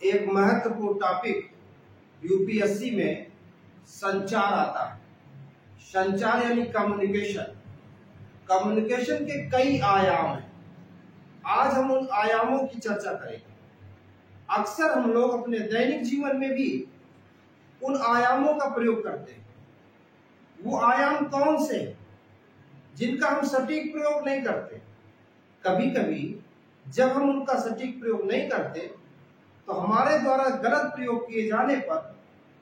एक महत्वपूर्ण topic UPSC में संचार आता है। संचार यानी कम्युनिकेशन। कम्युनिकेशन के कई आयाम हैं। आज हम उन आयामों की चर्चा करेंगे। अक्सर हम लोग अपने दैनिक जीवन में भी उन आयामों का प्रयोग करते हैं। वो आयाम कौन से हैं जिनका हम सटीक प्रयोग नहीं करते। कभी कभी जब हम उनका सटीक प्रयोग नहीं करते तो हमारे द्वारा गलत प्रयोग किए जाने पर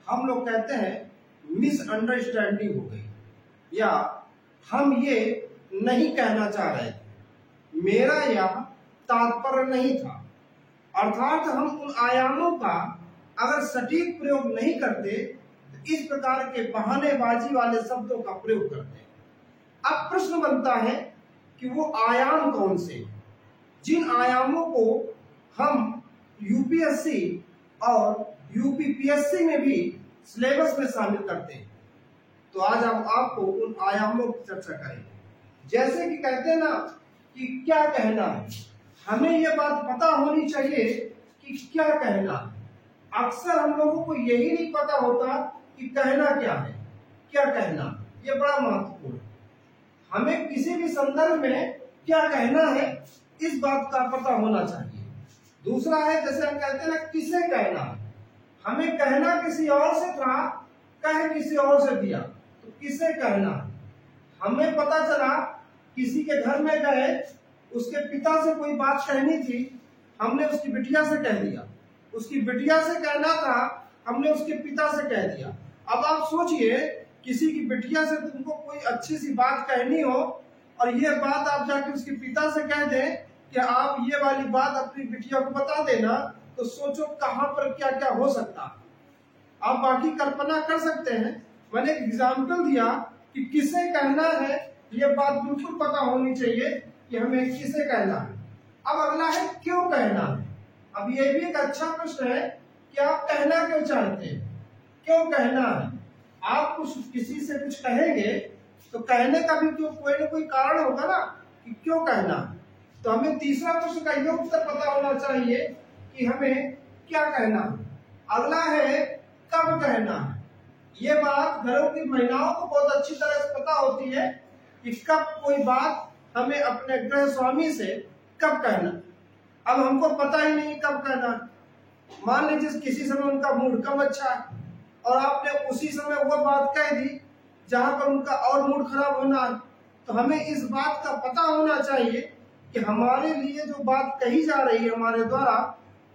हम लोग कहते हैं मिसअंडरस्टैंडिंग हो गई, या हम ये नहीं कहना चाह रहे थे, मेरा यह तात्पर्य नहीं था। अर्थात हम उन आयामों का अगर सटीक प्रयोग नहीं करते तो इस प्रकार के बहानेबाजी वाले शब्दों का प्रयोग करते हैं। अब प्रश्न बनता है कि वो आयाम कौन से, जिन आयामों को हम यूपीएससी और यूपीपीएससी में भी सिलेबस में शामिल करते हैं। तो आज हम आपको उन आयामों की चर्चा करेंगे। जैसे कि कहते हैं ना कि क्या कहना है, हमें यह बात पता होनी चाहिए कि क्या कहना है। अक्सर हम लोगों को यही नहीं पता होता कि कहना क्या है, क्या कहना, यह बड़ा महत्वपूर्ण है। हमें किसी भी संदर्भ में क्या कहना है इस बात का पता होना चाहिए। दूसरा है, जैसे हम कहते हैं ना किसे कहना है, हमें कहना किसी और से था, कह किसी और से दिया, तो किसे कहना है। हमें पता चला किसी के घर में गए, उसके पिता से कोई बात कहनी थी, हमने उसकी बिटिया से कह दिया। उसकी बिटिया से कहना था, हमने उसके पिता से कह दिया। अब आप सोचिए, किसी की बिटिया से तुमको कोई अच्छी सी बात कहनी हो और ये बात आप जाके उसके पिता से कह दें कि आप ये वाली बात अपनी बिटिया को बता देना, तो सोचो कहां पर क्या क्या हो सकता। आप बाकी कल्पना कर सकते हैं। मैंने एक एग्जाम्पल दिया कि किसे कहना है, ये बात बिल्कुल पता होनी चाहिए कि हमें किसे कहना है। अब अगला है क्यों कहना है। अब ये भी एक अच्छा प्रश्न है कि आप कहना क्यों चाहते हैं, क्यों कहना है। आप कुछ किसी से कुछ कहेंगे तो कहने का भी तो कोई ना कोई कारण होगा ना कि क्यों कहना है। तो हमें तीसरा प्रश्न का ये उत्तर पता होना चाहिए कि हमें क्या कहना है। अगला है कब कहना है। ये बात घरों की महिलाओं को बहुत अच्छी तरह से पता होती है कि कब कोई बात हमें अपने गृह स्वामी से कब कहना। अब हमको पता ही नहीं कब कहना। मान लीजिए किसी समय उनका मूड कम अच्छा है और आपने उसी समय वो बात कह दी जहां पर उनका और मूड खराब होना है, तो हमें इस बात का पता होना चाहिए कि हमारे लिए जो बात कही जा रही है हमारे द्वारा,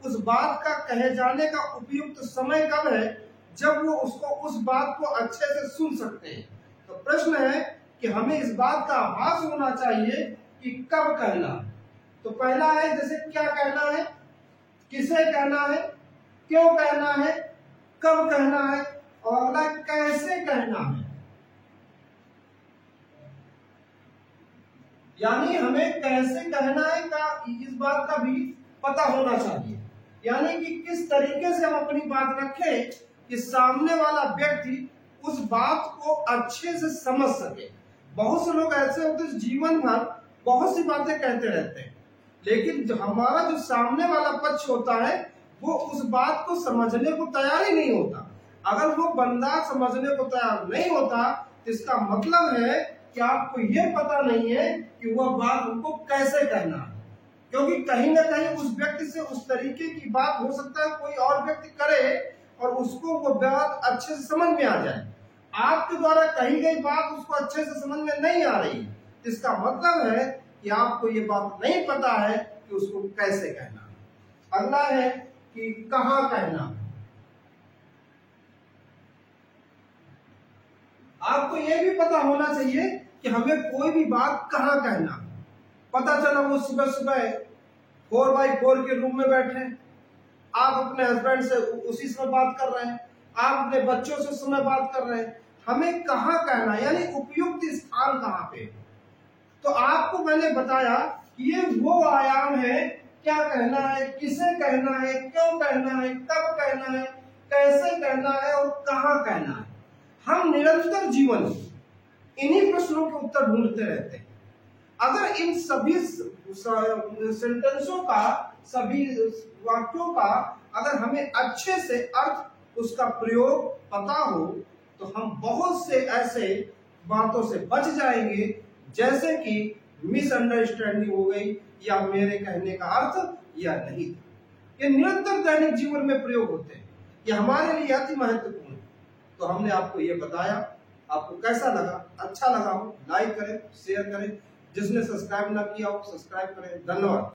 उस बात का कहे जाने का उपयुक्त समय कब है, जब वो उसको उस बात को अच्छे से सुन सकते हैं। तो प्रश्न है कि हमें इस बात का आभास होना चाहिए कि कब कहना। तो पहला है जैसे क्या कहना है, किसे कहना है, क्यों कहना है, कब कहना है, और अगला कैसे कहना है। यानी हमें कैसे कहना है का इस बात का भी पता होना चाहिए। यानी कि किस तरीके से हम अपनी बात रखें कि सामने वाला व्यक्ति उस बात को अच्छे से समझ सके। बहुत से लोग ऐसे होते हैं जीवन भर बहुत सी बातें कहते रहते हैं, लेकिन जो हमारा जो सामने वाला पक्ष होता है वो उस बात को समझने को तैयार ही नहीं होता। अगर वो बंदा समझने को तैयार नहीं होता तो इसका मतलब है कि आपको ये पता नहीं है कि वह बात हमको कैसे कहना है। क्योंकि कहीं ना कहीं उस व्यक्ति से उस तरीके की बात हो सकता है कोई और व्यक्ति करे और उसको वो बात अच्छे से समझ में आ जाए। आपके द्वारा कही गई बात उसको अच्छे से समझ में नहीं आ रही, इसका मतलब है कि आपको ये बात नहीं पता है कि उसको कैसे कहना। अगला है कि कहाँ कहना। आपको यह भी पता होना चाहिए कि हमें कोई भी बात कहाँ कहना। पता चला वो सुबह सुबह 4x4 के रूम में बैठे, आप अपने हस्बैंड से उसी समय बात कर रहे हैं, आप अपने बच्चों से उस समय बात कर रहे हैं। हमें कहाँ कहना, यानी उपयुक्त स्थान कहाँ पे। तो आपको मैंने बताया कि ये वो आयाम है, क्या कहना है, किसे कहना है, क्यों कहना है, कब कहना है, कैसे कहना है और कहाँ कहना है। हम निरंतर जीवन में इन्हीं प्रश्नों के उत्तर ढूंढते रहते हैं। अगर इन सभी सेंटेंसों का, सभी वाक्यों का अगर हमें अच्छे से अर्थ उसका प्रयोग पता हो तो हम बहुत से ऐसे बातों से बच जाएंगे, जैसे कि मिसअंडरस्टैंडिंग हो गई या मेरे कहने का अर्थ या नहीं था। ये निरंतर दैनिक जीवन में प्रयोग होते हैं, ये हमारे लिए अति महत्वपूर्ण है। तो हमने आपको ये बताया, आपको कैसा लगा? अच्छा लगा हो लाइक करें, शेयर करें, जिसने सब्सक्राइब ना किया हो सब्सक्राइब करें। धन्यवाद।